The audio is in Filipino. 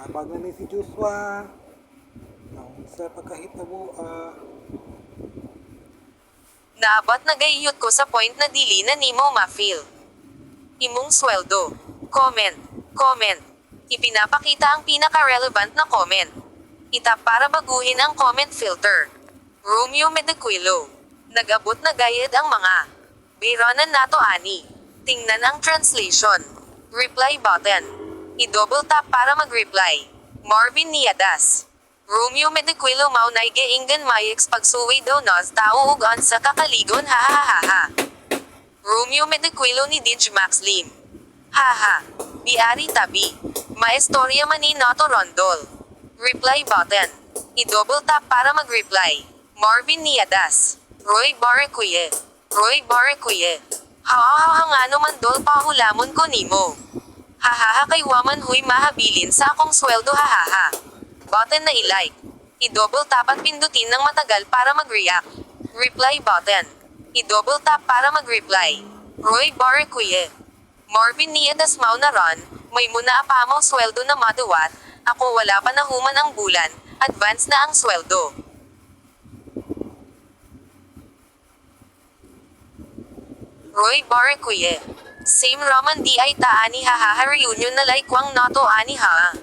Tabag na ni si Joshua. Naon sa pagkahitabo, Naabot na gayot ko sa point na dili na nimo ma-feel. Imong sweldo. Comment. Comment. Ipinapakita ang pinaka-relevant na comment. Itap para baguhin ang comment filter. Romeo Medequilo. Nag-abot na gayad ang mga biranan nato ani. Tingnan ang translation. Reply button. I-double tap para mag-reply. Marvin Niadas. Romeo Medequilo maunay gainggan mayeks pagsuway daw nos tao ug sa kakaligon ha ha ha ha. Romeo Medequilo ni Dij Max Lim. Haha. Biari tabi. Maestorya man ni Noto Rondol. Reply button. I-double tap para mag-reply. Marvin Niadas. Roy Barrequie. Roy Barrequie. Hahaha man dol pahulamon ko nimo. Hahaha kay waman huy mahabilin sa akong sweldo hahaha. Button na i-like. I-double tap at pindutin ng matagal para mag-react. Reply button. I-double tap para mag-reply. Roy Barrequie. Marvin Niadas mau na ron, may muna apamo sweldo na maduwat, ako wala pa nahuman ang bulan, advance na ang sweldo. Roy Barrequie. Same raman di ay taani hahaha reunion na like wang nato ani ha.